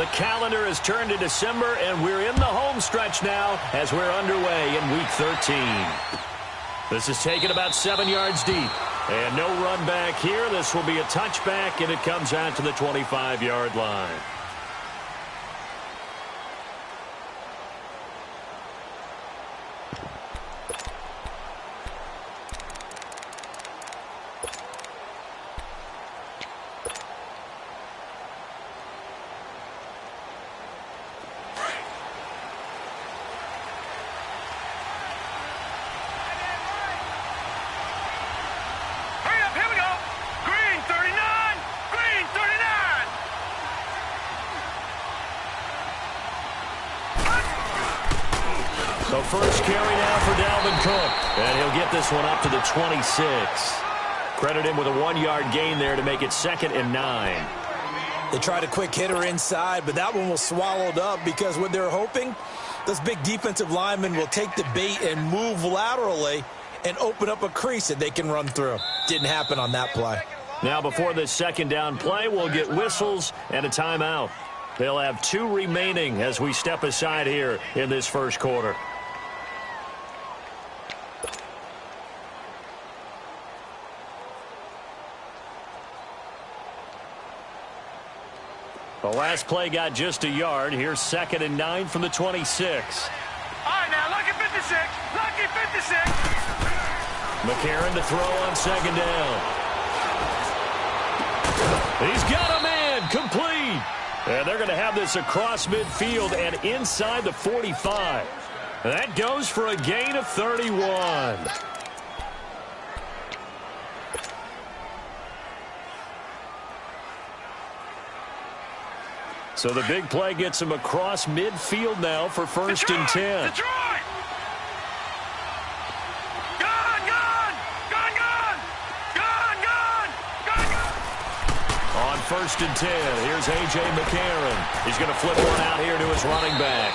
The calendar has turned to December, and we're in the home stretch now as we're underway in Week 13. This is taken about 7 yards deep. And no run back here. This will be a touchback, and it comes out to the 25-yard line. So first carry now for Dalvin Cook, and he'll get this one up to the 26. Credit him with a 1-yard gain there to make it 2nd and 9. They tried a quick hitter inside, but that one was swallowed up because what they're hoping, those big defensive linemen will take the bait and move laterally and open up a crease that they can run through. Didn't happen on that play. Now before this 2nd down play, we'll get whistles and a timeout. They'll have 2 remaining as we step aside here in this first quarter. The last play got just a yard. Here's 2nd and 9 from the 26. All right, now, lucky 56. Lucky 56. McCarron to throw on 2nd down. He's got a man complete. And they're going to have this across midfield and inside the 45. That goes for a gain of 31. So the big play gets him across midfield now for 1st and 10. Detroit! Gone, gone! Gone, gone! Gone, gone! Gone, gone! On 1st and 10, here's A.J. McCarron. He's going to flip one out here to his running back.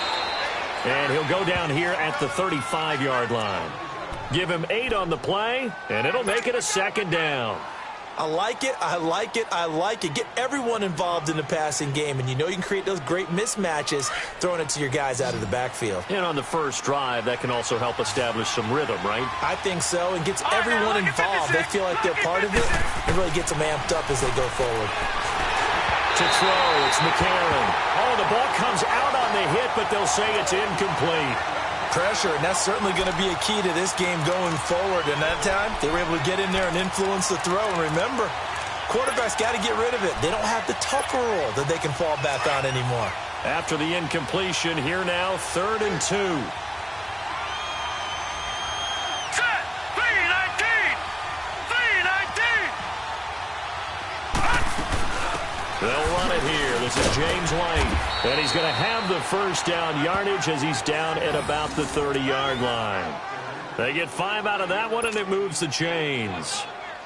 And he'll go down here at the 35-yard line. Give him 8 on the play, and it'll make it a 2nd down. I like it, I like it, I like it. Get everyone involved in the passing game, and you know you can create those great mismatches throwing it to your guys out of the backfield. And on the first drive, that can also help establish some rhythm, right? I think so, and gets everyone involved. They feel like they're part of it, and really gets them amped up as they go forward. To throw, it's McCarron. Oh, the ball comes out on the hit, but they'll say it's incomplete. Pressure, and that's certainly going to be a key to this game going forward. And that time, they were able to get in there and influence the throw. And remember, quarterbacks got to get rid of it. They don't have the Tucker rule that they can fall back on anymore. After the incompletion, here now, 3rd and 2. Set! 319! 319! They'll run it here. This is James White. And he's going to have the first down yardage as he's down at about the 30-yard line. They get 5 out of that one, and it moves the chains.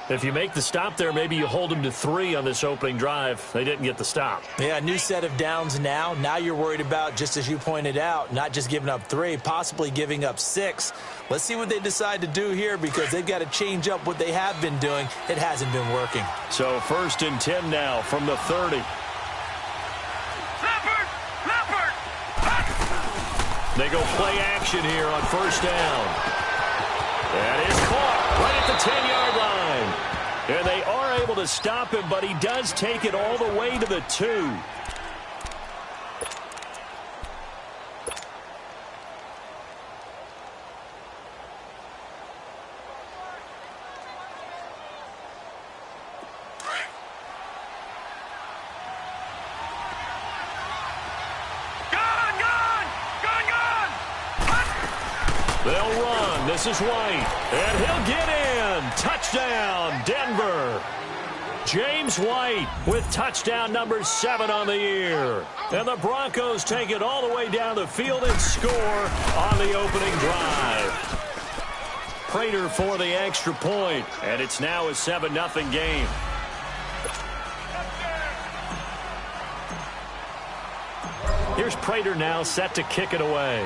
If you make the stop there, maybe you hold them to 3 on this opening drive. They didn't get the stop. Yeah, new set of downs now. Now you're worried about, just as you pointed out, not just giving up 3, possibly giving up 6. Let's see what they decide to do here because they've got to change up what they have been doing. It hasn't been working. So 1st and 10 now from the 30. They go play action here on 1st down. That is caught right at the 10-yard line. And they are able to stop him, but he does take it all the way to the 2. They'll run. This is White. And he'll get in. Touchdown, Denver. James White with touchdown number 7 on the year. And the Broncos take it all the way down the field and score on the opening drive. Prater for the extra point. And it's now a 7-0 game. Here's Prater now set to kick it away.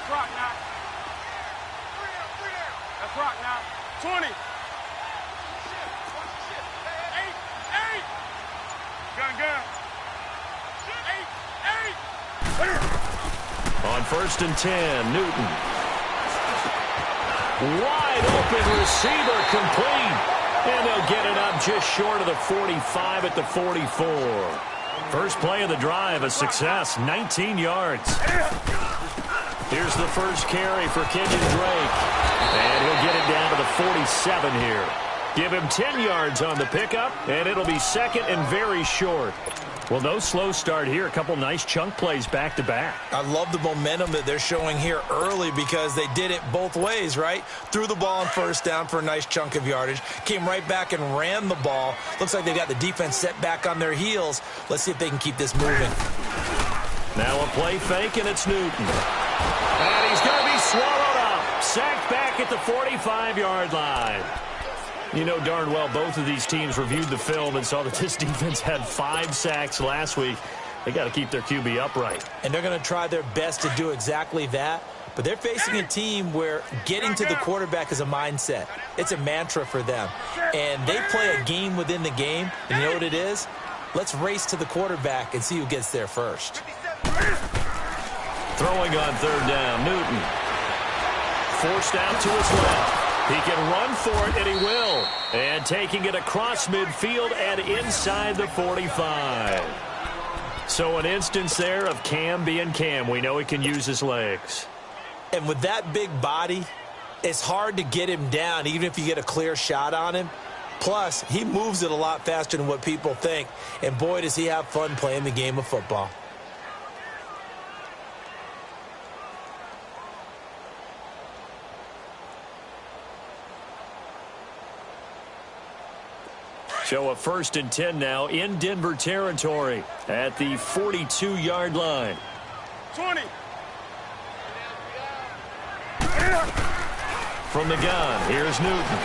Let's rock now. Let's rock now. 20. 8. Gun. 8. On 1st and 10, Newton. Wide open receiver complete. And they'll get it up just short of the 45 at the 44. First play of the drive, a success, 19 yards. Here's the first carry for Kenyon Drake. And he'll get it down to the 47 here. Give him 10 yards on the pickup, and it'll be second and very short. Well, no slow start here. A couple nice chunk plays back-to-back. I love the momentum that they're showing here early because they did it both ways, right? Threw the ball on 1st down for a nice chunk of yardage. Came right back and ran the ball. Looks like they got the defense set back on their heels. Let's see if they can keep this moving. Now a play fake, and it's Newton. And he's going to be swallowed up. Sacked back at the 45-yard line. You know darn well both of these teams reviewed the film and saw that this defense had 5 sacks last week. They got to keep their QB upright. And they're going to try their best to do exactly that. But they're facing a team where getting to the quarterback is a mindset. It's a mantra for them. And they play a game within the game. And you know what it is? Let's race to the quarterback and see who gets there first. Throwing on 3rd down, Newton. Forced out to his left. He can run for it, and he will. And taking it across midfield and inside the 45. So an instance there of Cam being Cam. We know he can use his legs. And with that big body, it's hard to get him down, even if you get a clear shot on him. Plus, he moves it a lot faster than what people think. And boy, does he have fun playing the game of football. So a 1st and 10 now in Denver territory at the 42-yard line. 20. From the gun, here's Newton.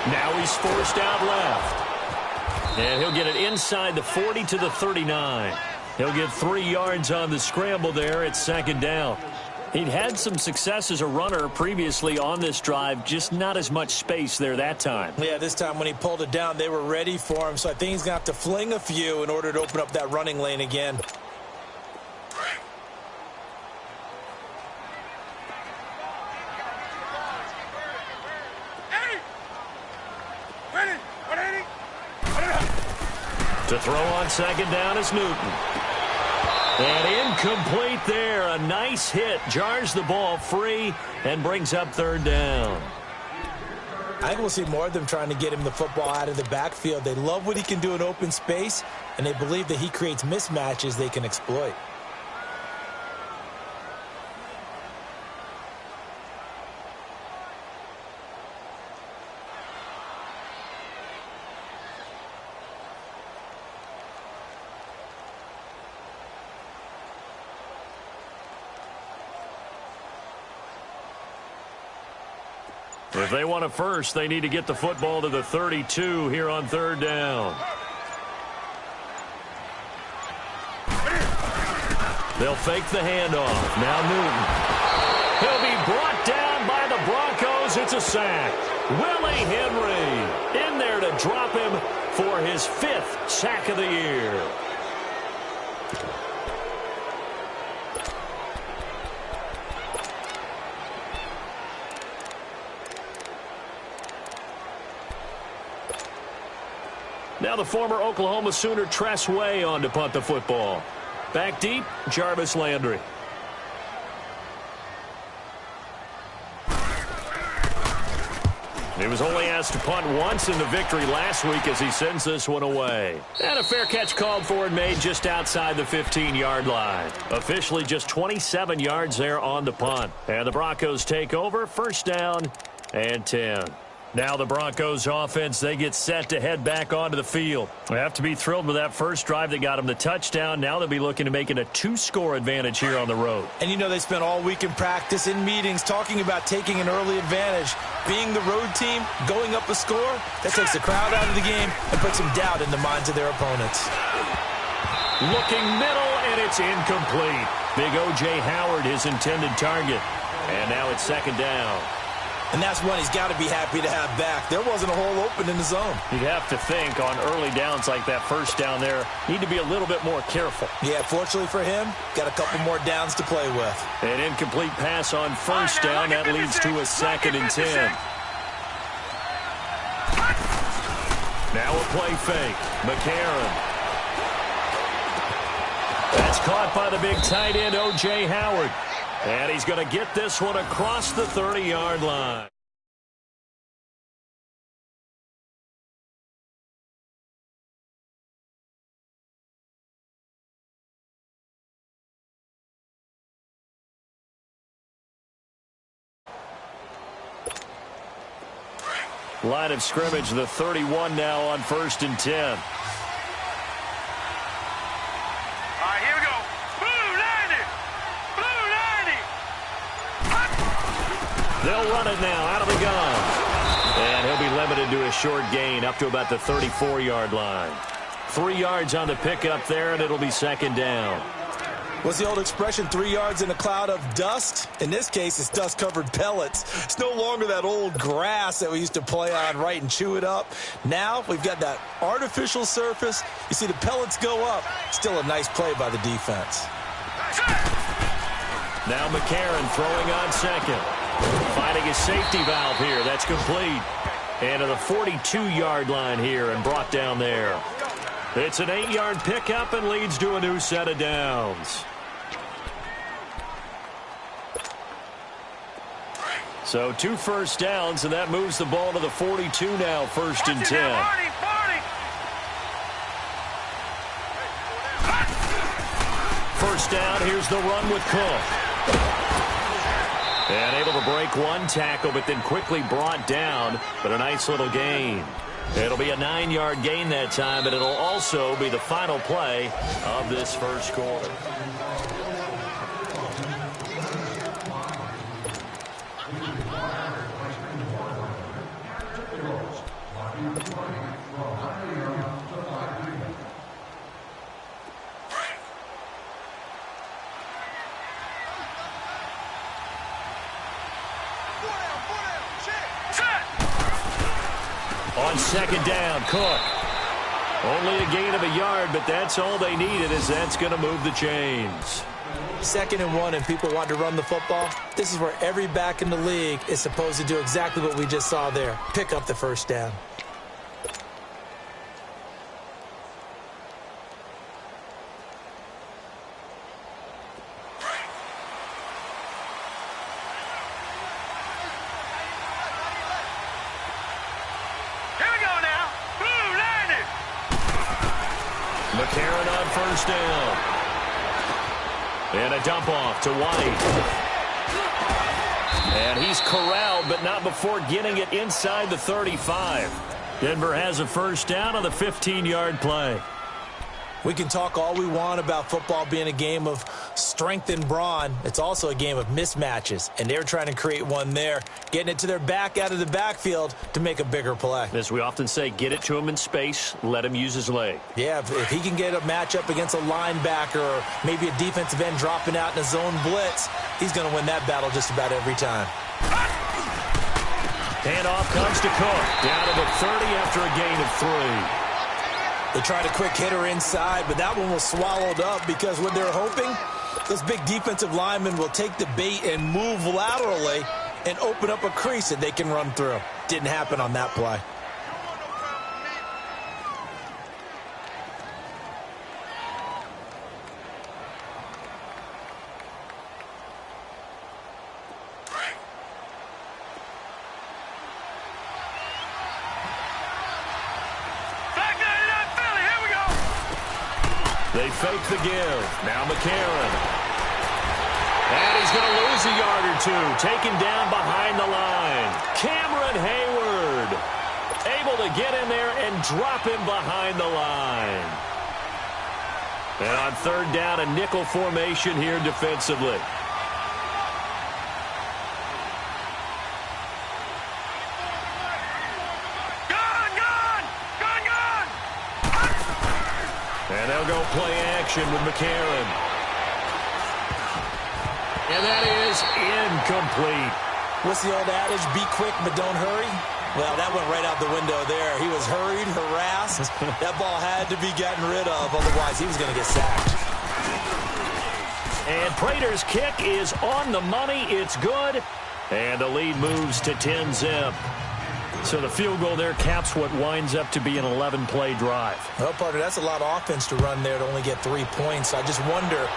Now he's forced out left. And he'll get it inside the 40 to the 39. He'll get 3 yards on the scramble there at 2nd down. He'd had some success as a runner previously on this drive, just not as much space there that time. Yeah, this time when he pulled it down, they were ready for him. So I think he's going to have to fling a few in order to open up that running lane again. To throw on 2nd down is Newton. And incomplete there. A nice hit. Jars the ball free and brings up 3rd down. I think we'll see more of them trying to get him the football out of the backfield. They love what he can do in open space, and they believe that he creates mismatches they can exploit. If they want a first, they need to get the football to the 32 here on 3rd down. They'll fake the handoff. Now Newton. He'll be brought down by the Broncos. It's a sack. Willie Henry in there to drop him for his 5th sack of the year. Now the former Oklahoma Sooner Tress Way on to punt the football. Back deep, Jarvis Landry. He was only asked to punt once in the victory last week as he sends this one away. And a fair catch called for and made just outside the 15-yard line. Officially just 27 yards there on the punt. And the Broncos take over, 1st down and 10. Now the Broncos offense, they get set to head back onto the field. They have to be thrilled with that first drive that got them the touchdown. Now they'll be looking to make it a 2-score advantage here on the road. And you know they spent all week in practice, in meetings, talking about taking an early advantage. Being the road team, going up a score, that takes the crowd out of the game and puts some doubt in the minds of their opponents. Looking middle, and it's incomplete. Big O.J. Howard, his intended target. And now it's second down. And that's one he's got to be happy to have back. There wasn't a hole open in the zone. You'd have to think on early downs like that first down there, need to be a little bit more careful. Yeah, fortunately for him, got a couple more downs to play with. An incomplete pass on first down. That leads to a second and 10. Now a play fake. McCarron. That's caught by the big tight end, O.J. Howard. And he's going to get this one across the 30-yard line. Line of scrimmage, the 31 now on 1st and 10. All right, here we go. Blue 90. Blue 90. They'll run it now out of the gun. And he'll be limited to a short gain up to about the 34-yard line. 3 yards on the pickup there, and it'll be second down. What's the old expression, 3 yards in a cloud of dust? In this case, it's dust-covered pellets. It's no longer that old grass that we used to play on, right, and chew it up. Now we've got that artificial surface. You see the pellets go up. Still a nice play by the defense. Now McCarron throwing on second. Finding his safety valve here. That's complete. And to the 42-yard line here and brought down there. It's an 8-yard pickup and leads to a new set of downs. So 2 first downs, and that moves the ball to the 42 now, 1st and 10. First down, here's the run with Cook. And able to break one tackle, but then quickly brought down, but a nice little gain. It'll be a 9-yard gain that time, but it'll also be the final play of this first quarter. On second down, Cook. Only a gain of a yard, but that's all they needed, as that's going to move the chains. 2nd and 1, and people want to run the football. This is where every back in the league is supposed to do exactly what we just saw there. Pick up the first down. McCarron on first down. And a dump off to White. And he's corralled, but not before getting it inside the 35. Denver has a first down on the 15-yard play. We can talk all we want about football being a game of strength and brawn. It's also a game of mismatches, and they're trying to create one there, getting it to their back out of the backfield to make a bigger play. As we often say, get it to him in space, let him use his leg. Yeah, if he can get a matchup against a linebacker or maybe a defensive end dropping out in a zone blitz, he's going to win that battle just about every time. Handoff comes to Cook, down to the 30 after a gain of 3. They tried a quick hitter inside, but that one was swallowed up because what they're hoping, those big defensive linemen will take the bait and move laterally and open up a crease that they can run through. Didn't happen on that play. They fake the give. Now McCarron. And he's going to lose a yard or two. Taken down behind the line. Cameron Hayward able to get in there and drop him behind the line. And on third down, a nickel formation here defensively. And they'll go play action with McCarron. And that is incomplete. What's the old adage? Be quick, but don't hurry. Well, that went right out the window there. He was hurried, harassed. That ball had to be gotten rid of, otherwise he was going to get sacked. And Prater's kick is on the money. It's good. And the lead moves to 10-zip. So the field goal there caps what winds up to be an 11-play drive. Well, partner, that's a lot of offense to run there to only get 3 points. So I just wonder,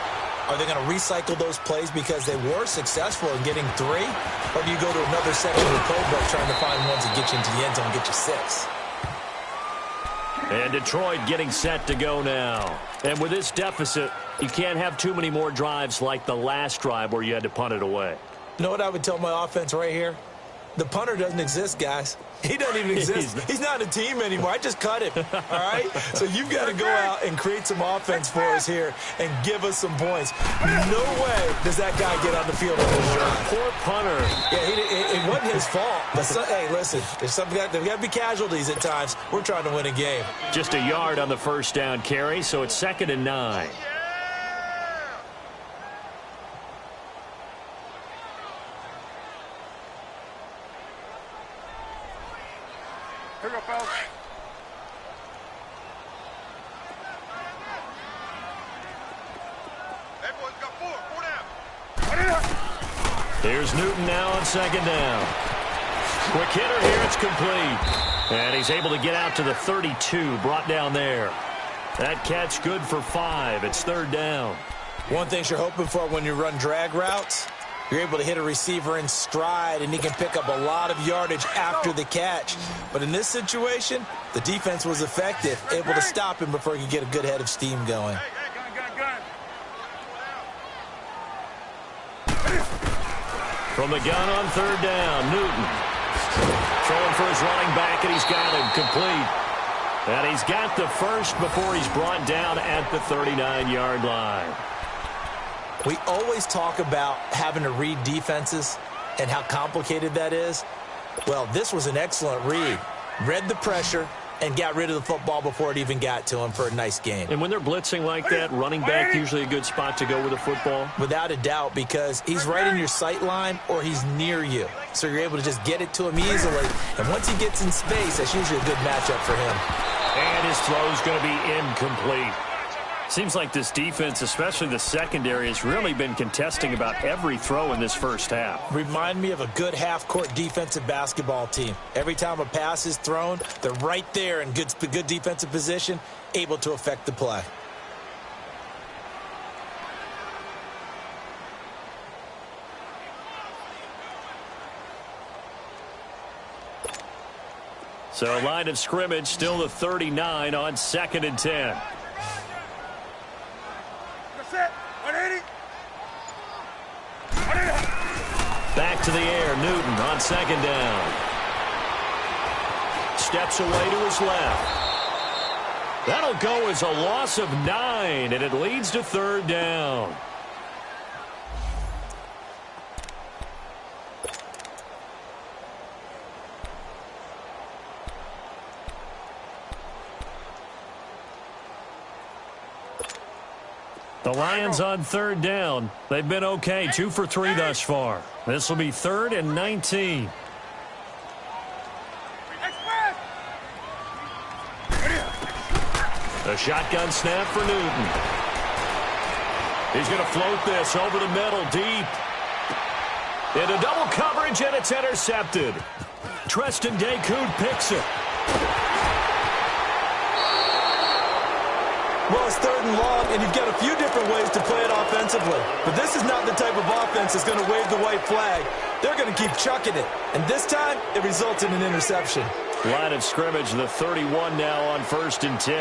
are they going to recycle those plays because they were successful in getting 3? Or do you go to another section of the playbook trying to find ones that get you into the end zone and get you 6? And Detroit getting set to go now. And with this deficit, you can't have too many more drives like the last drive where you had to punt it away. You know what I would tell my offense right here? The punter doesn't exist, guys. He doesn't even exist. He's not a team anymore. I just cut him, all right? So you've got to go out and create some offense for us here and give us some points. No way does that guy get on the field on this drive. Poor punter. Yeah, it wasn't his fault. But, hey, listen, there's got to be casualties at times. We're trying to win a game. Just a yard on the first down carry, so it's 2nd and 9. Here we go, fellas. Everyone's got 4 down. Here's Newton now on 2nd down. Quick hitter here, it's complete. And he's able to get out to the 32, brought down there. That catch good for 5. It's 3rd down. One thing you're hoping for when you run drag routes, you're able to hit a receiver in stride, and he can pick up a lot of yardage after the catch. But in this situation, the defense was effective, able to stop him before he could get a good head of steam going. From the gun on 3rd down, Newton. Throwing for his running back, and he's got him complete. And he's got the first before he's brought down at the 39-yard line. We always talk about having to read defenses and how complicated that is. Well, this was an excellent read. Read the pressure and got rid of the football before it even got to him for a nice game. And when they're blitzing like that, running back usually a good spot to go with the football? Without a doubt, because he's right in your sight line or he's near you. So you're able to just get it to him easily. And once he gets in space, that's usually a good matchup for him. And his throw's going to be incomplete. Seems like this defense, especially the secondary, has really been contesting about every throw in this first half. Remind me of a good half-court defensive basketball team. Every time a pass is thrown, they're right there in good defensive position, able to affect the play. So line of scrimmage, still the 39 on 2nd and 10. Back to the air, Newton on 2nd down. Steps away to his left. That'll go as a loss of 9, and it leads to 3rd down. The Lions on 3rd down. They've been okay, 2 for 3 thus far. This will be 3rd and 19. A shotgun snap for Newton. He's going to float this over the middle, deep. Into double coverage, and it's intercepted. Treston Dacoud picks it. Well, it's 3rd and long, and you've got a few different ways to play it offensively. But this is not the type of offense that's going to wave the white flag. They're going to keep chucking it. And this time, it results in an interception. Line of scrimmage, the 31 now on 1st and 10.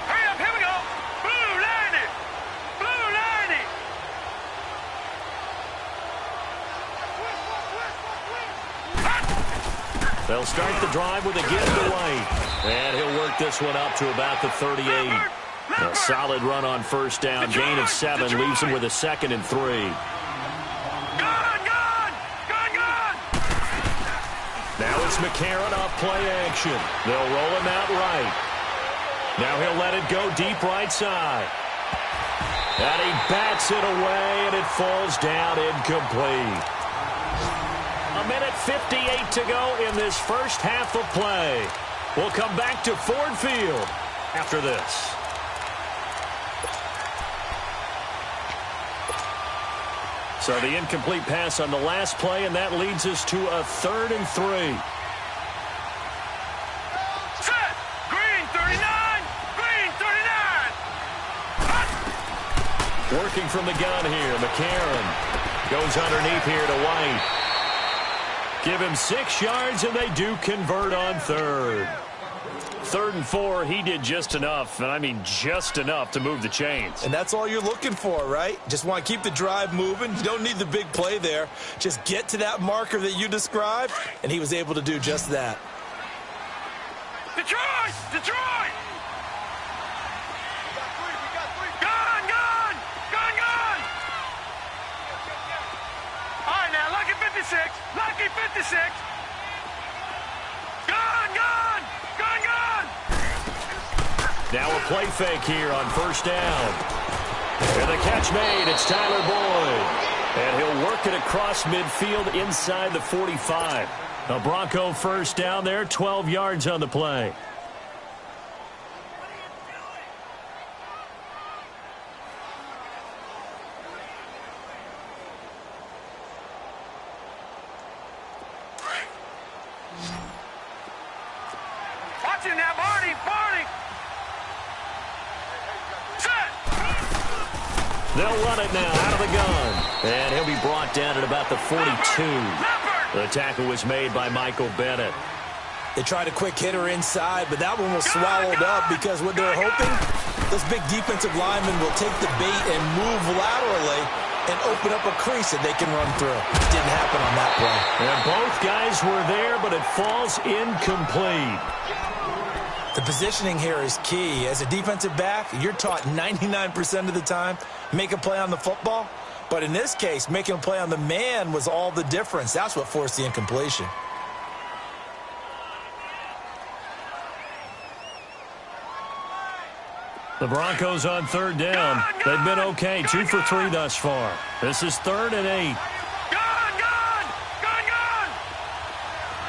Hurry up, here we go. Blue line it. Blue line it. They'll start the drive with a give to White. And he'll work this one up to about the 38. A solid run on 1st down. Gain of 7 leaves him with a 2nd and 3. Gone. Now it's McCarron off play action. They'll roll him out right. Now he'll let it go deep right side. And he bats it away, and it falls down incomplete. 1:58 to go in this first half of play. We'll come back to Ford Field after this. So the incomplete pass on the last play, and that leads us to a 3rd and 3. Set! Green 39! Green 39! Working from the gun here, McCarron goes underneath here to White. Give him 6 yards, and they do convert on 3rd. 3rd and 4, he did just enough, and I mean just enough to move the chains. And that's all you're looking for, right? Just want to keep the drive moving. You don't need the big play there. Just get to that marker that you described, and he was able to do just that. Detroit! Detroit! Gun! Gun! Gun! Gun! All right, now, lucky 56. Lucky 56. Gun! Gun! Gun! Gun! Now a play fake here on 1st down. And the catch made. It's Tyler Boyd. And he'll work it across midfield inside the 45. A Bronco 1st down there, 12 yards on the play. Watching now, Barney! Barney! Set! They'll run it now out of the gun. And he'll be brought down at about the 42. The tackle was made by Michael Bennett. They tried a quick hitter inside, but that one was swallowed up because what they're hoping, those big defensive linemen will take the bait and move laterally and open up a crease that they can run through. Didn't happen on that play. And both guys were there, but it falls incomplete. The positioning here is key. As a defensive back, you're taught 99% of the time, make a play on the football. But in this case, making a play on the man was all the difference. That's what forced the incompletion. The Broncos on 3rd down. They've been okay, 2 for 3 thus far. This is 3rd and 8. Gun! Gun! Gun! Gun!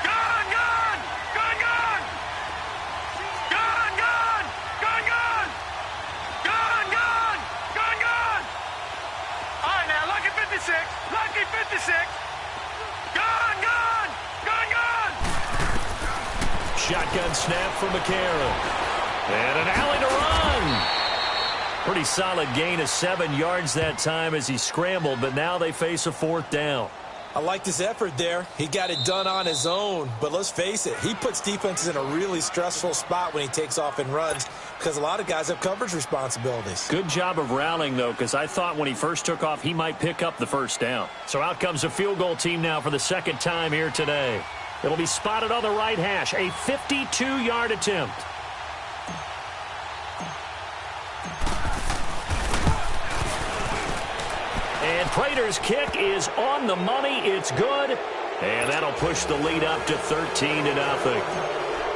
Gun! Gun! Gun! Gun! Gun! Gun! Gun! Gun! Gun! Gun! Gun! Gun! All right, now, lucky 56. Lucky 56. Gun! Gun! Gun! Gun! Shotgun snap from McCarron. And an alley to run. Pretty solid gain of 7 yards that time as he scrambled, but now they face a 4th down. I liked his effort there. He got it done on his own. But let's face it, he puts defenses in a really stressful spot when he takes off and runs because a lot of guys have coverage responsibilities. Good job of rallying, though, because I thought when he first took off, he might pick up the 1st down. So out comes a field goal team now for the 2nd time here today. It'll be spotted on the right hash, a 52-yard attempt. And Prater's kick is on the money. It's good. And that'll push the lead up to 13-0.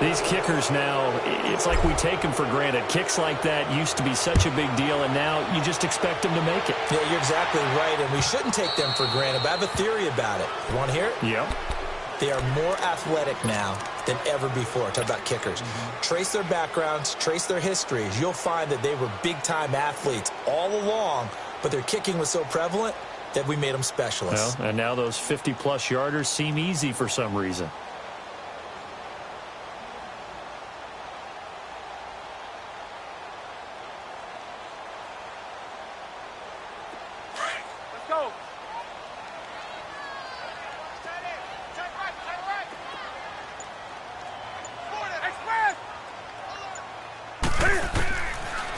These kickers now, it's like we take them for granted. Kicks like that used to be such a big deal, and now you just expect them to make it. Yeah, you're exactly right, and we shouldn't take them for granted. But I have a theory about it. You want to hear it? Yep. They are more athletic now than ever before. Talk about kickers. Trace their backgrounds, trace their histories. You'll find that they were big-time athletes all along, but their kicking was so prevalent that we made them specialists. Well, and now those 50-plus yarders seem easy for some reason. Let's go.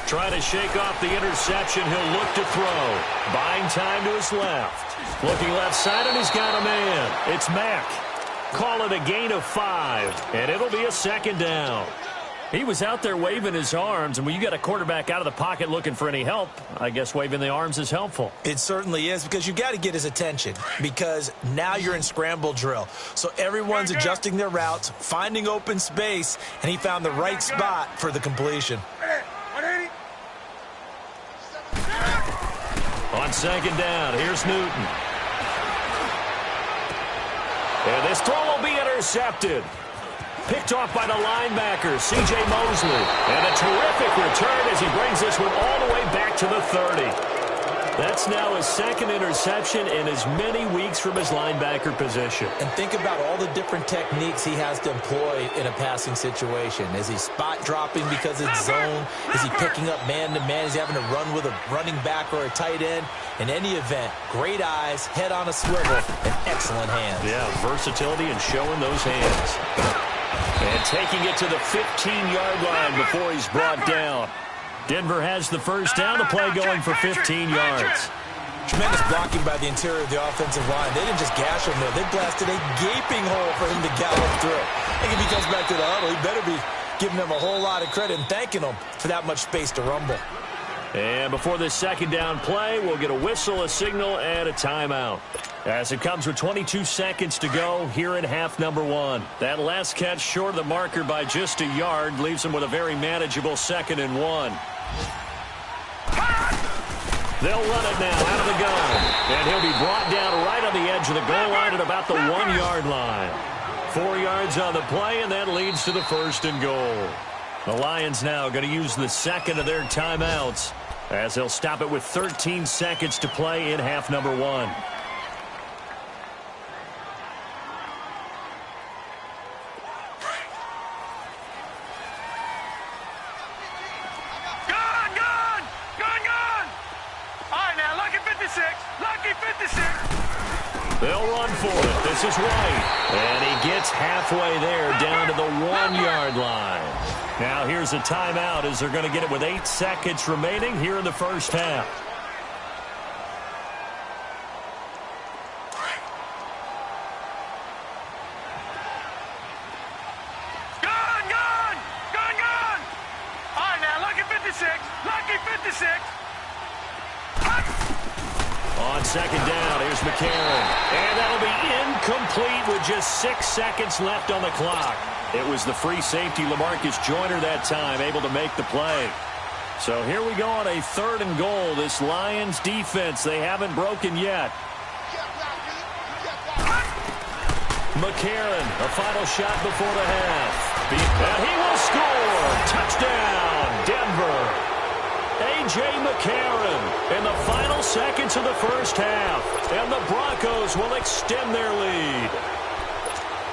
Trying to shake off the interception. He'll look to throw. Buying time to his left. Looking left side, and he's got a man. It's Mack. Call it a gain of 5, and it'll be a 2nd down. He was out there waving his arms, and when you got a quarterback out of the pocket looking for any help, I guess waving the arms is helpful. It certainly is, because you got to get his attention, because now you're in scramble drill. So everyone's adjusting their routes, finding open space, and he found the right spot for the completion. On second down, here's Newton. And this throw will be intercepted. Picked off by the linebacker, C.J. Mosley. And a terrific return as he brings this one all the way back to the 30. That's now his second interception in as many weeks from his linebacker position. And think about all the different techniques he has to employ in a passing situation. Is he spot dropping because it's zone? Is he picking up man-to-man? Is he having to run with a running back or a tight end? In any event, great eyes, head on a swivel, and excellent hands. Yeah, versatility and showing those hands. And taking it to the 15-yard line before he's brought down. Denver has the first down, the play going for 15 yards. Tremendous blocking by the interior of the offensive line. They didn't just gash him there. They blasted a gaping hole for him to gallop through. I think if he comes back to the huddle, he better be giving them a whole lot of credit and thanking them for that much space to rumble. And before this second down play, we'll get a whistle, a signal, and a timeout. As it comes with 22 seconds to go here in half number one. That last catch short of the marker by just a yard leaves him with a very manageable 2nd and 1. They'll run it now out of the gun. And he'll be brought down right on the edge of the goal line at about the 1-yard line. 4 yards on the play, and that leads to the 1st and goal. The Lions now going to use the second of their timeouts as they'll stop it with 13 seconds to play in half number one. They'll run for it. This is White. And he gets halfway there down to the 1-yard line. Now here's a timeout as they're going to get it with 8 seconds remaining here in the first half. Gone! All right, now, lucky 56. Lucky 56. On second down, here's McCarron. And that'll be incomplete with just 6 seconds left on the clock. It was the free safety, LaMarcus Joyner, that time, able to make the play. So here we go on a 3rd and goal. This Lions defense, they haven't broken yet. McCarron, a final shot before the half. And he will score. Touchdown, Denver. A.J. McCarron in the final seconds of the first half. And the Broncos will extend their lead.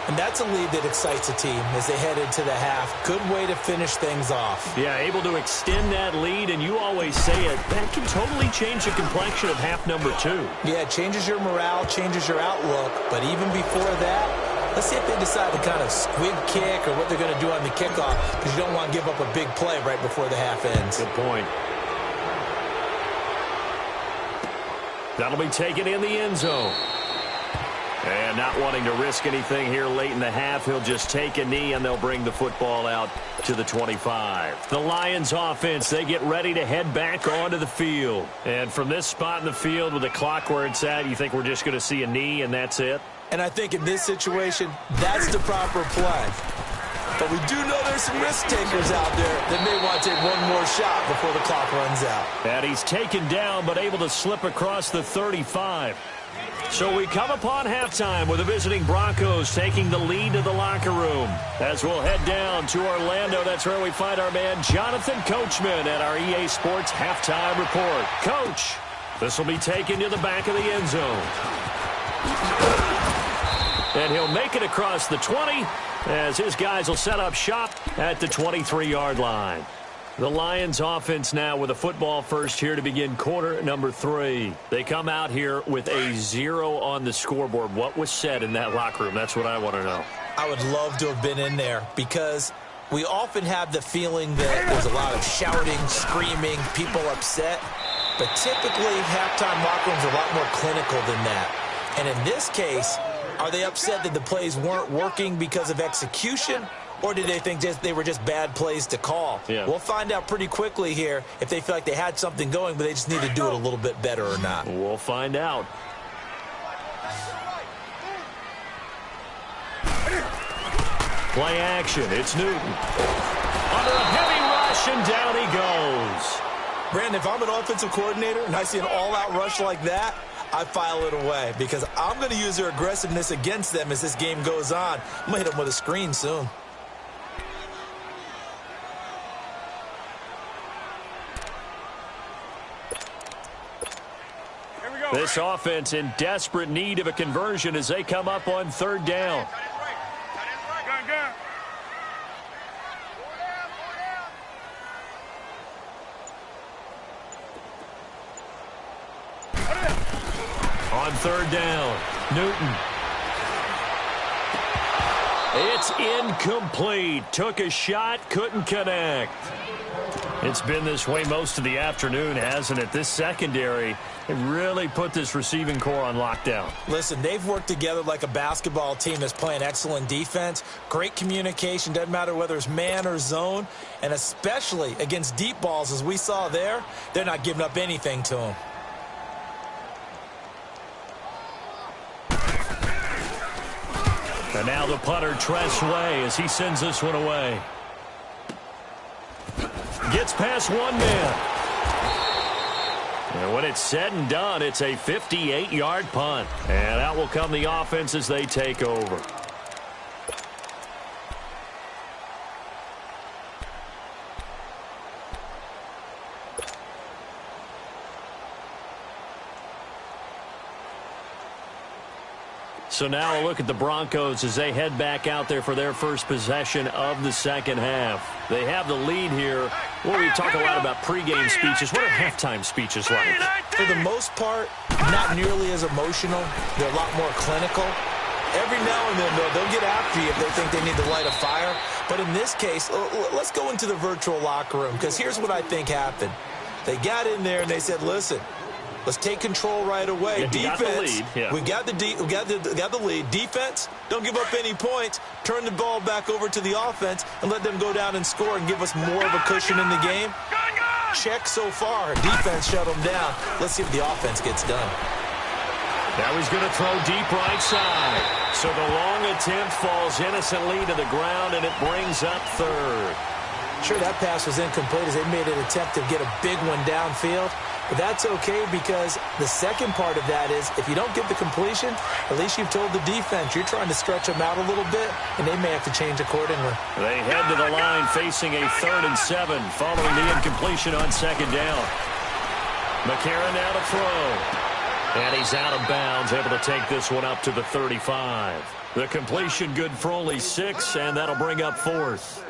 And that's a lead that excites a team as they head into the half. Good way to finish things off. Yeah, able to extend that lead, and you always say it, that can totally change the complexion of half number 2. Yeah, it changes your morale, changes your outlook. But even before that, let's see if they decide to kind of squib kick or what they're going to do on the kickoff, because you don't want to give up a big play right before the half ends. Good point. That'll be taken in the end zone. And not wanting to risk anything here late in the half, he'll just take a knee and they'll bring the football out to the 25. The Lions offense, they get ready to head back onto the field. And from this spot in the field with the clock where it's at, you think we're just going to see a knee and that's it? And I think in this situation, that's the proper play. But we do know there's some risk takers out there that may want to take one more shot before the clock runs out. And he's taken down but able to slip across the 35. So we come upon halftime with the visiting Broncos taking the lead to the locker room. As we'll head down to Orlando, that's where we find our man Jonathan Coachman at our EA Sports Halftime Report. Coach, this will be taken to the back of the end zone. And he'll make it across the 20 as his guys will set up shop at the 23-yard line. The Lions offense now with a football first here to begin quarter number 3. They come out here with a 0 on the scoreboard. What was said in that locker room? That's what I want to know. I would love to have been in there because we often have the feeling that there's a lot of shouting, screaming, people upset. But typically, halftime locker rooms are a lot more clinical than that. And in this case, are they upset that the plays weren't working because of execution? Or did they think they were just bad plays to call? Yeah. We'll find out pretty quickly here if they feel like they had something going, but they just need to do it a little bit better or not. We'll find out. Play action. It's Newton. Under a heavy rush, and down he goes. Brandon, if I'm an offensive coordinator and I see an all-out rush like that, I file it away because I'm going to use their aggressiveness against them as this game goes on. I'm going to hit them with a screen soon. This offense in desperate need of a conversion as they come up on third down. On third down, Newton. It's incomplete. Took a shot, couldn't connect. It's been this way most of the afternoon, hasn't it? This secondary, it really put this receiving core on lockdown. Listen, they've worked together like a basketball team that's playing excellent defense. Great communication, doesn't matter whether it's man or zone. And especially against deep balls, as we saw there, they're not giving up anything to them. And now the punter, Tress Way, as he sends this one away. Gets past one man. And when it's said and done, it's a 58-yard punt. And out will come the offense as they take over. So now a look at the Broncos as they head back out there for their first possession of the second half. They have the lead here. Well, we talk a lot about pregame speeches. What are halftime speeches like? For the most part, not nearly as emotional. They're a lot more clinical. Every now and then, though, they'll get after you if they think they need to light a fire. But in this case, let's go into the virtual locker room, because here's what I think happened. They got in there and they said, listen, let's take control right away. Yeah, defense, we got the lead. Defense, don't give up any points. Turn the ball back over to the offense and let them go down and score and give us more of a cushion in the game. Check so far. Defense shut them down. Let's see if the offense gets done. Now he's going to throw deep right side. So the long attempt falls innocently to the ground, and it brings up third. Sure, that pass was incomplete as they made an attempt to get a big one downfield. But that's okay, because the second part of that is if you don't get the completion, at least you've told the defense you're trying to stretch them out a little bit, and they may have to change accordingly. They head to the line facing a 3rd and 7 following the incompletion on second down. McCarron now to throw. And he's out of bounds, able to take this one up to the 35. The completion good for only 6, and that'll bring up 4th.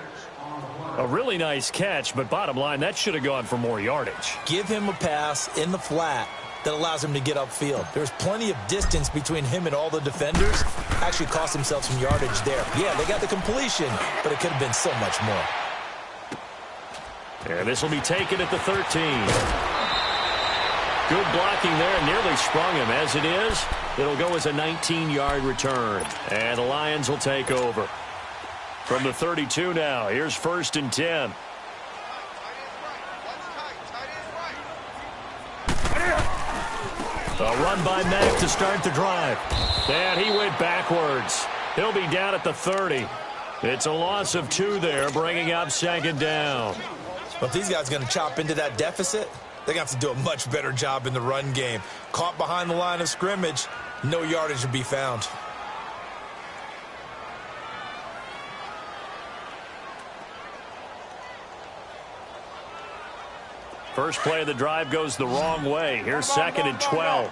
A really nice catch, but bottom line, that should have gone for more yardage. Give him a pass in the flat that allows him to get upfield. There's plenty of distance between him and all the defenders. Actually cost himself some yardage there. Yeah, they got the completion, but it could have been so much more. And this will be taken at the 13. Good blocking there, nearly sprung him. As it is, it'll go as a 19-yard return. And the Lions will take over. From the 32 now, here's 1st and 10. A run by Mack to start the drive. And he went backwards. He'll be down at the 30. It's a loss of 2 there, bringing up 2nd down. Well, if these guys are going to chop into that deficit, they're going to have to do a much better job in the run game. Caught behind the line of scrimmage, no yardage to be found. First play of the drive goes the wrong way. Here's 2nd and 12.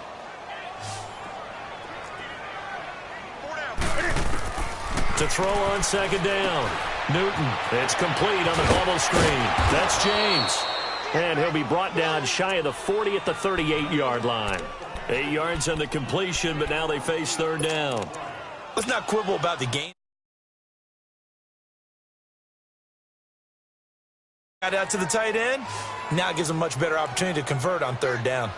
To throw on 2nd down. Newton. It's complete on the bubble screen. That's James. And he'll be brought down shy of the 40 at the 38-yard line. 8 yards on the completion, but now they face 3rd down. Let's not quibble about the game. Got out to the tight end. Now it gives them a much better opportunity to convert on 3rd down.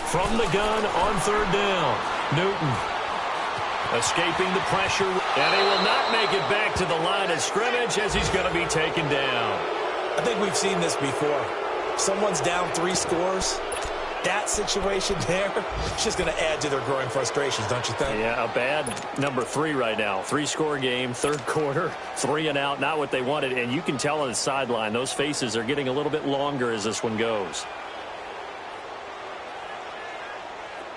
From the gun on 3rd down. Newton escaping the pressure, and he will not make it back to the line of scrimmage as he's going to be taken down. I think we've seen this before. Someone's down 3 scores. that situation there, it's just going to add to their growing frustrations, don't you think? Yeah, a bad number 3 right now. 3-score game, third quarter, 3 and out, not what they wanted. And you can tell on the sideline, those faces are getting a little bit longer as this one goes.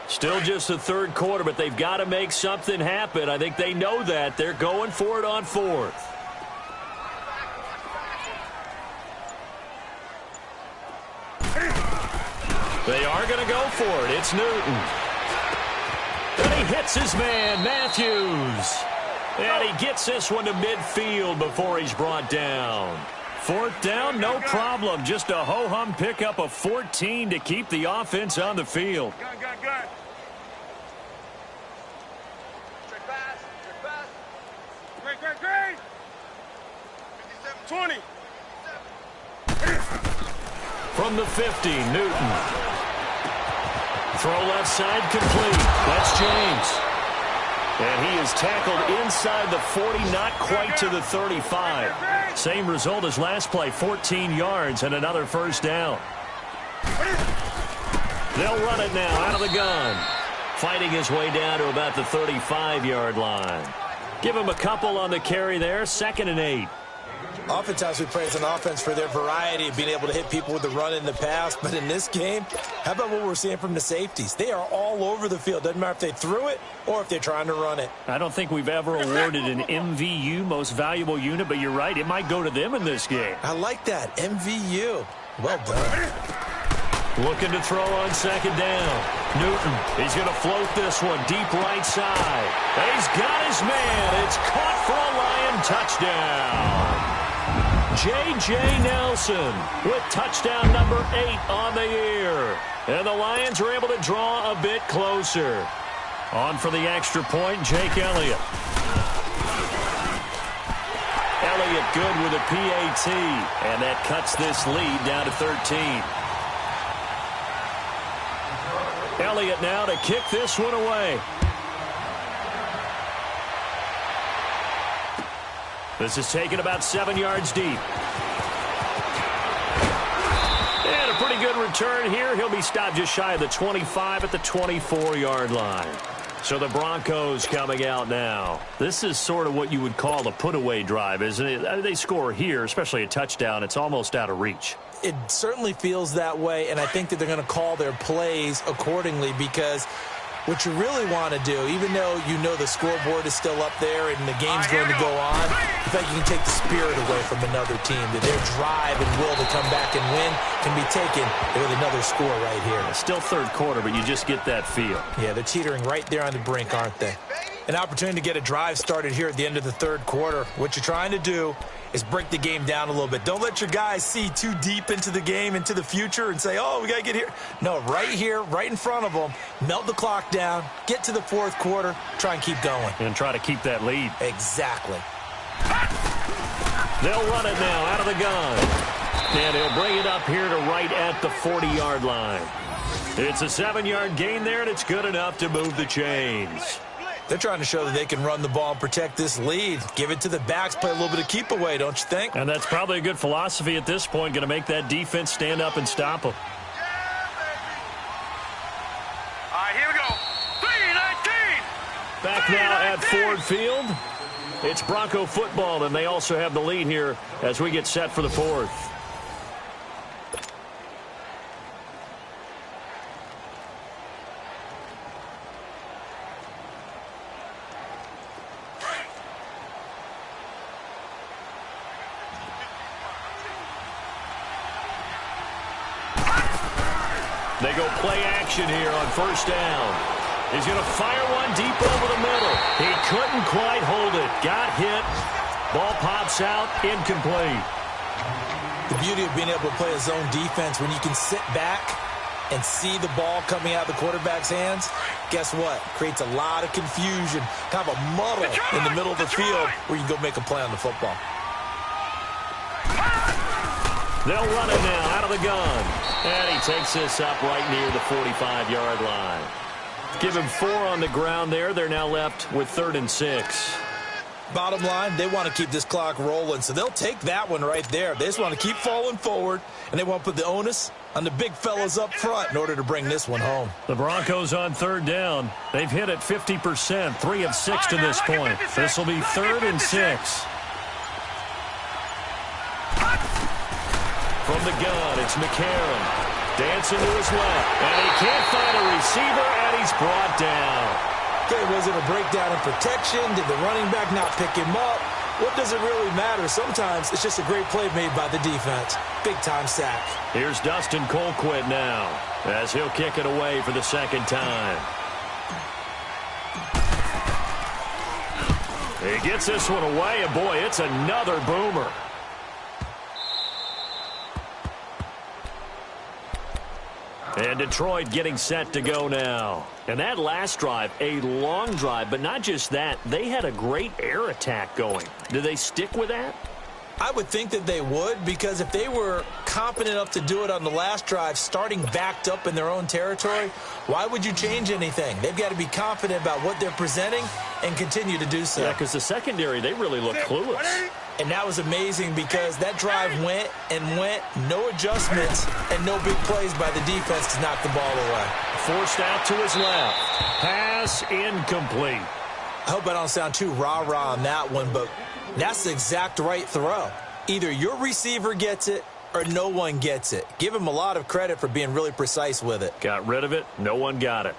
Still just the third quarter, but they've got to make something happen. I think they know that. They're going for it on 4th. They are going to go for it. It's Newton. And he hits his man, Matthews. And he gets this one to midfield before he's brought down. 4th down, no problem. Just a ho-hum pickup of 14 to keep the offense on the field. Gun. Check pass. Great. 57-20. From the 50, Newton. Throw left side complete. That's James. And he is tackled inside the 40, not quite to the 35. Same result as last play, 14 yards and another first down. They'll run it now out of the gun. Fighting his way down to about the 35-yard line. Give him a couple on the carry there, 2nd and 8. Oftentimes we praise an offense for their variety of being able to hit people with the run in the pass. But in this game, how about what we're seeing from the safeties? They are all over the field. Doesn't matter if they threw it or if they're trying to run it. I don't think we've ever awarded an MVU, most valuable unit, but you're right. It might go to them in this game. I like that. MVU. Well done. Looking to throw on 2nd down. Newton, he's going to float this one deep right side. He's got his man. It's caught for a Lion touchdown. J.J. Nelson with touchdown number 8 on the year. And the Lions are able to draw a bit closer. On for the extra point, Jake Elliott. Elliott good with a PAT. And that cuts this lead down to 13. Elliott now to kick this one away. This is taken about 7 yards deep. And a pretty good return here. He'll be stopped just shy of the 25 at the 24-yard line. So the Broncos coming out now. This is sort of what you would call a put-away drive, isn't it? They score here, especially a touchdown. It's almost out of reach. It certainly feels that way, and I think that they're going to call their plays accordingly because what you really want to do, even though you know the scoreboard is still up there and the game's going to go on, in fact, you can take the spirit away from another team, that their drive and will to come back and win can be taken with another score right here. Still third quarter, but you just get that feel. Yeah, they're teetering right there on the brink, aren't they? An opportunity to get a drive started here at the end of the third quarter. What you're trying to do is break the game down a little bit. Don't let your guys see too deep into the game, into the future, and say, oh, we got to get here. No, right here, right in front of them, melt the clock down, get to the fourth quarter, try and keep going. And try to keep that lead. Exactly. They'll run it now out of the gun. And he'll bring it up here to right at the 40-yard line. It's a 7-yard gain there, and it's good enough to move the chains. They're trying to show that they can run the ball and protect this lead. Give it to the backs, play a little bit of keep away, don't you think? And that's probably a good philosophy at this point, going to make that defense stand up and stop them. All right, here we go. 3-19. Back now at Ford Field. It's Bronco football, and they also have the lead here as we get set for the fourth. They go play action here on first down. He's going to fire one deep over the middle. He couldn't quite hold it. Got hit. Ball pops out. Incomplete. The beauty of being able to play a zone defense when you can sit back and see the ball coming out of the quarterback's hands, guess what? Creates a lot of confusion, kind of a muddle in the middle of the field where you can go make a play on the football. They'll run it now out of the gun. And he takes this up right near the 45-yard line. Give him 4 on the ground there. They're now left with 3rd and 6. Bottom line, they want to keep this clock rolling, so they'll take that one right there. They just want to keep falling forward, and they want to put the onus on the big fellas up front in order to bring this one home. The Broncos on third down. They've hit it 50%, 3 of 6 to this point. This will be 3rd and 6. From the gun, it's McCarron. Dancing to his left, and he can't find a receiver, and he's brought down. Okay, was it a breakdown in protection? Did the running back not pick him up? What does it really matter? Sometimes it's just a great play made by the defense. Big-time sack. Here's Dustin Colquitt now, as he'll kick it away for the second time. He gets this one away, and boy, it's another boomer. And Detroit getting set to go now. And that last drive, a long drive, but not just that. They had a great air attack going. Do they stick with that? I would think that they would, because if they were competent enough to do it on the last drive, starting backed up in their own territory, why would you change anything? They've got to be confident about what they're presenting and continue to do so. Yeah, because the secondary, they really look clueless. And that was amazing because that drive went and went, no adjustments, and no big plays by the defense to knock the ball away. Forced out to his left. Pass incomplete. I hope I don't sound too rah-rah on that one, but that's the exact right throw. Either your receiver gets it or no one gets it. Give him a lot of credit for being really precise with it. Got rid of it. No one got it.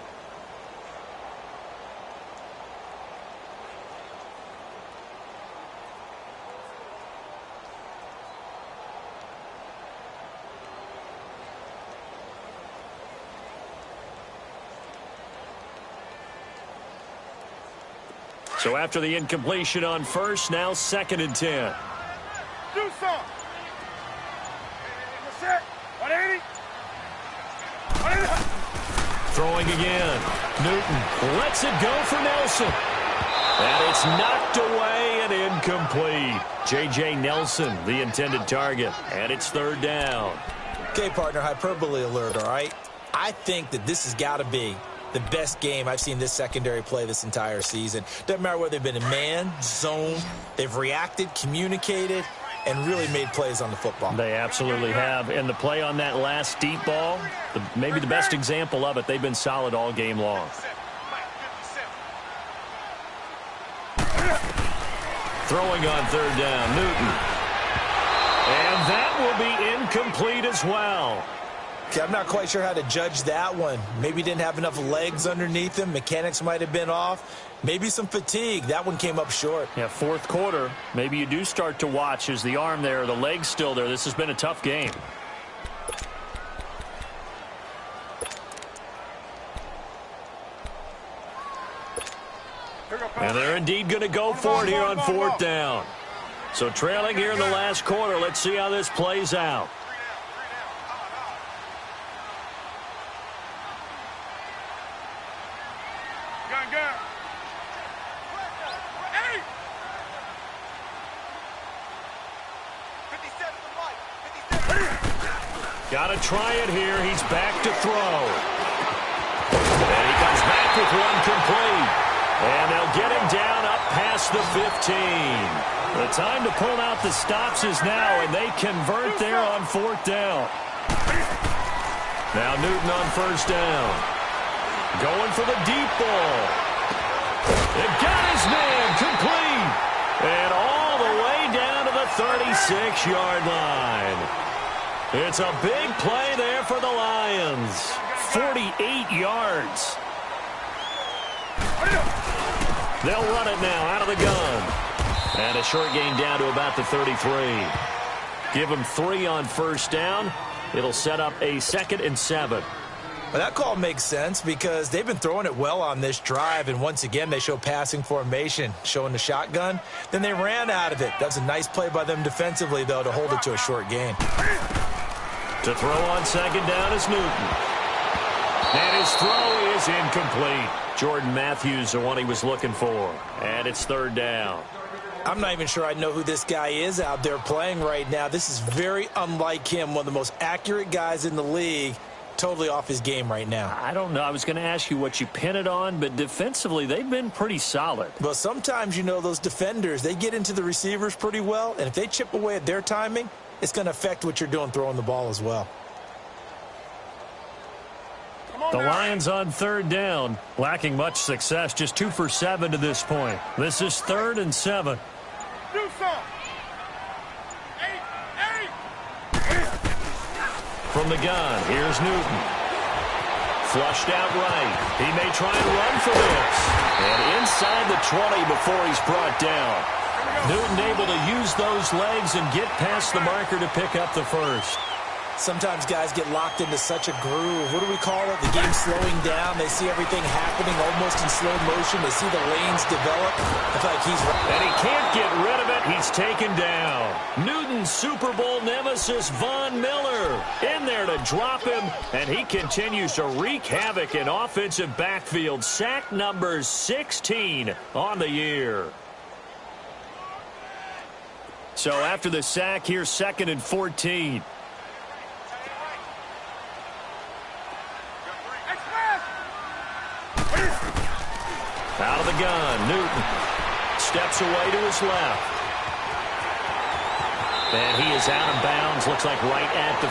So after the incompletion on first, now 2nd and 10. Do something. Set. 180. 180. Throwing again. Newton lets it go for Nelson. And it's knocked away and incomplete. J.J. Nelson, the intended target. And it's 3rd down. Okay, partner, hyperbole alert, all right? I think that this has got to be the best game I've seen this secondary play this entire season. Doesn't matter whether they've been in man, zone, they've reacted, communicated, and really made plays on the football. They absolutely have. And the play on that last deep ball, maybe the best example of it, they've been solid all game long. Throwing on 3rd down, Newton. And that will be incomplete as well. Okay, I'm not quite sure how to judge that one. Maybe didn't have enough legs underneath him. Mechanics might have been off. Maybe some fatigue. That one came up short. Yeah, 4th quarter. Maybe you do start to watch. Is the arm there, the leg's still there? This has been a tough game. And they're indeed going to go for it here on 4th down. So trailing here in the last quarter. Let's see how this plays out. Got to try it here. He's back to throw. And he comes back with one complete. And they'll get him down up past the 15. The time to pull out the stops is now, and they convert there on 4th down. Now Newton on 1st down. Going for the deep ball. It got his man complete. And all the way down to the 36-yard line. It's a big play there for the Lions. 48 yards. They'll run it now out of the gun. And a short gain down to about the 33. Give them 3 on 1st down. It'll set up a 2nd and 7. Well, that call makes sense because they've been throwing it well on this drive, and once again they show passing formation, showing the shotgun. Then they ran out of it. That's a nice play by them defensively, though, to hold it to a short gain. To throw on 2nd down is Newton. And his throw is incomplete. Jordan Matthews, the one he was looking for. And it's 3rd down. I'm not even sure I know who this guy is out there playing right now. This is very unlike him, one of the most accurate guys in the league. totally off his game right now. I don't know. I was going to ask you what you pin it on, but defensively, they've been pretty solid. But sometimes, you know, those defenders, they get into the receivers pretty well, and if they chip away at their timing, it's going to affect what you're doing throwing the ball as well. The Lions on third down, lacking much success, just 2 for 7 to this point. This is 3rd and 7. Do some. From the gun, here's Newton. Flushed out right. He may try and run for this. And inside the 20 before he's brought down. Newton able to use those legs and get past the marker to pick up the first. Sometimes guys get locked into such a groove. What do we call it? The game slowing down. They see everything happening almost in slow motion. They see the lanes develop. I feel like he's right. And he can't get rid of it. He's taken down. Newton's Super Bowl nemesis, Von Miller, in there to drop him. And he continues to wreak havoc in offensive backfield. Sack number 16 on the year. So after the sack, here's 2nd and 14. Out of the gun, Newton steps away to his left. And he is out of bounds, looks like right at the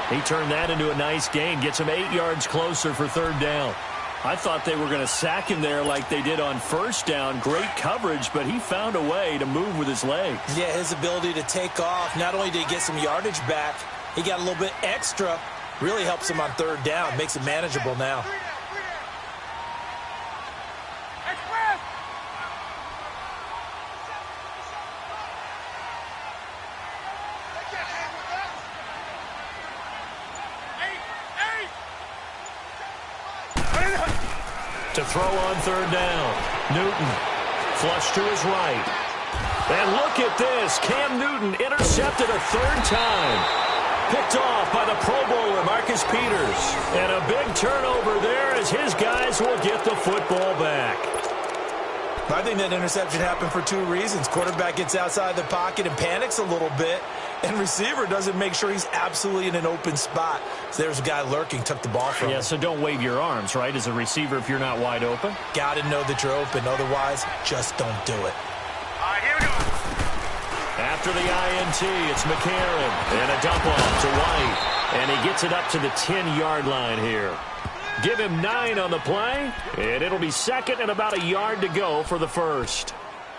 15. He turned that into a nice gain, gets him 8 yards closer for 3rd down. I thought they were going to sack him there like they did on 1st down. Great coverage, but he found a way to move with his legs. Yeah, his ability to take off, not only did he get some yardage back, he got a little bit extra. Really helps him on 3rd down, makes it manageable now. To throw on 3rd down. Newton flush to his right. And look at this. Cam Newton intercepted a 3rd time. Picked off by the Pro Bowler, Marcus Peters. And a big turnover there as his guys will get the football back. I think that interception happened for 2 reasons. Quarterback gets outside the pocket and panics a little bit. And receiver doesn't make sure he's absolutely in an open spot. So there's a guy lurking, took the ball from him. Yeah, so don't wave your arms, right, as a receiver if you're not wide open. Got to know that you're open. Otherwise, just don't do it. All right, here we go. After the INT, it's McCarron. And a dump off to White. And he gets it up to the 10-yard line here. Give him 9 on the play. And it'll be 2nd and about a yard to go for the first.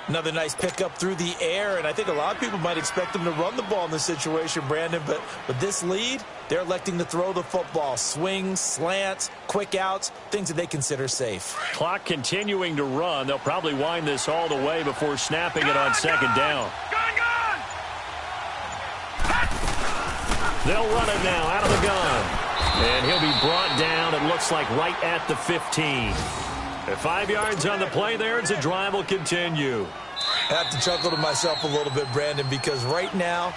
Another nice pickup through the air, and I think a lot of people might expect them to run the ball in this situation, Brandon, but with this lead, they're electing to throw the football. Swings, slants, quick outs, things that they consider safe. Clock continuing to run. They'll probably wind this all the way before snapping it on 2nd down. Gun! They'll run it now out of the gun. And he'll be brought down, it looks like right at the 15. At 5 yards on the play there, as the drive will continue. I have to chuckle to myself a little bit, Brandon, because right now,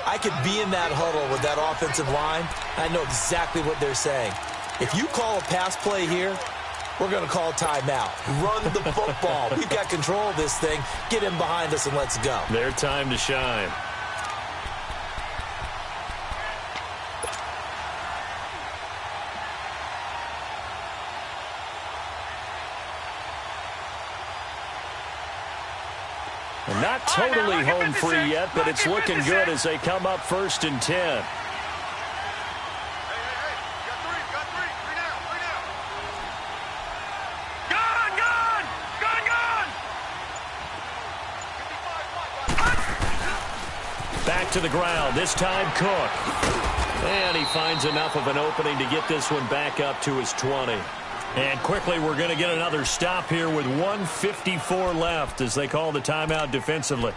I could be in that huddle with that offensive line. I know exactly what they're saying. If you call a pass play here, we're going to call a timeout. Run the football. We've got control of this thing. Get in behind us and let's go. Their time to shine. Not totally home free yet, but it's looking good as they come up 1st and 10. Back to the ground, this time Cook. And he finds enough of an opening to get this one back up to his 20. And quickly, we're going to get another stop here with 1:54 left as they call the timeout defensively.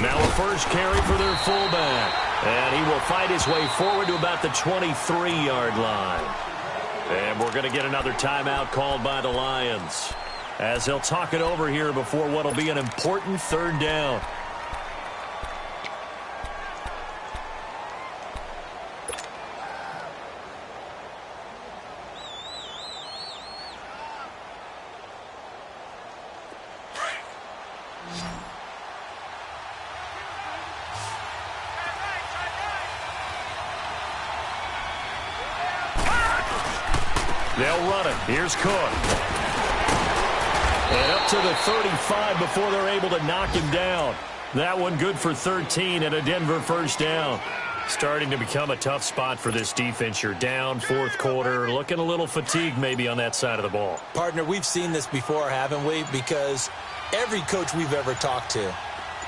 Now a first carry for their fullback. And he will fight his way forward to about the 23-yard line. And we're going to get another timeout called by the Lions, as they'll talk it over here before what will be an important third down. They'll run it. Here's Cook. And up to the 35 before they're able to knock him down. That one good for 13 and a Denver first down. Starting to become a tough spot for this defense. You're down fourth quarter. Looking a little fatigued maybe on that side of the ball. Partner, we've seen this before, haven't we? Because every coach we've ever talked to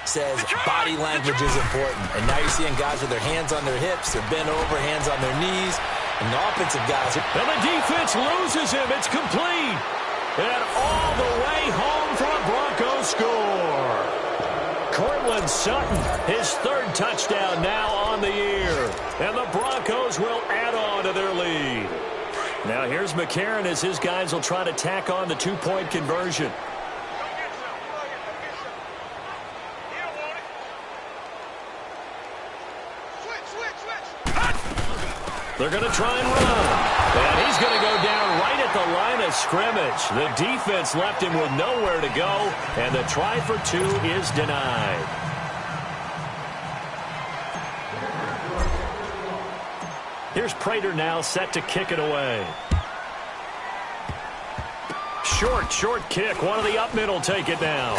says body language is important. And now you're seeing guys with their hands on their hips, they're bent over, hands on their knees. And the offensive guys. And the defense loses him. It's complete. And all the way home for a Broncos score. Cortland Sutton, his third touchdown now on the year. And the Broncos will add on to their lead. Now here's McCarron as his guys will try to tack on the two-point conversion. They're going to try and run. And he's going to go down right at the line of scrimmage. The defense left him with nowhere to go. And the try for two is denied. Here's Prater now set to kick it away. Short kick. One of the up middle take it down.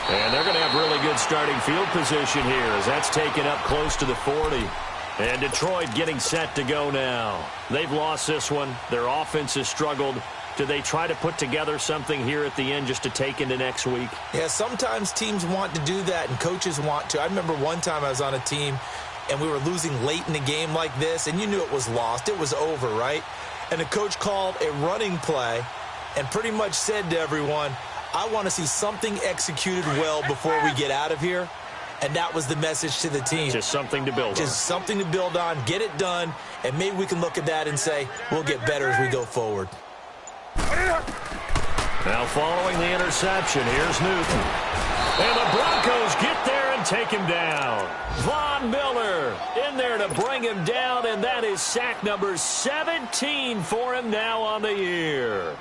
And they're going to have really good starting field position here as that's taken up close to the 40. And Detroit getting set to go now. They've lost this one. Their offense has struggled. Do they try to put together something here at the end just to take into next week? Yeah, sometimes teams want to do that and coaches want to. I remember one time I was on a team and we were losing late in the game like this, and you knew it was lost. It was over, right? And the coach called a running play and pretty much said to everyone, I want to see something executed well before we get out of here. And that was the message to the team. Just something to build on. Just something to build on, get it done, and maybe we can look at that and say, we'll get better as we go forward. Now following the interception, here's Newton. And the Broncos get there and take him down. Von Miller in there to bring him down, and that is sack number 17 for him now on the year.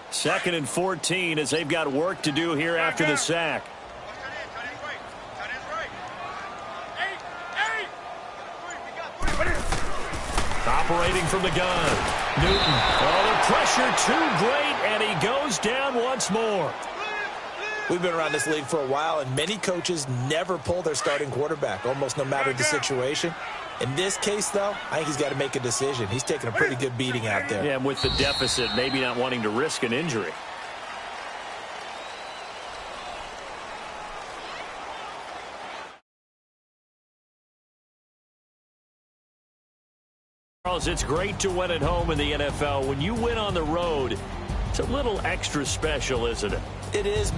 Second and 14 as they've got work to do here after the sack. Operating from the gun. Newton. Oh, the pressure too great, and he goes down once more. We've been around this league for a while, and many coaches never pull their starting quarterback, almost no matter the situation. In this case, though, I think he's got to make a decision. He's taking a pretty good beating out there. Yeah, and with the deficit, maybe not wanting to risk an injury. Charles, it's great to win at home in the NFL. When you win on the road, it's a little extra special, isn't it? It is.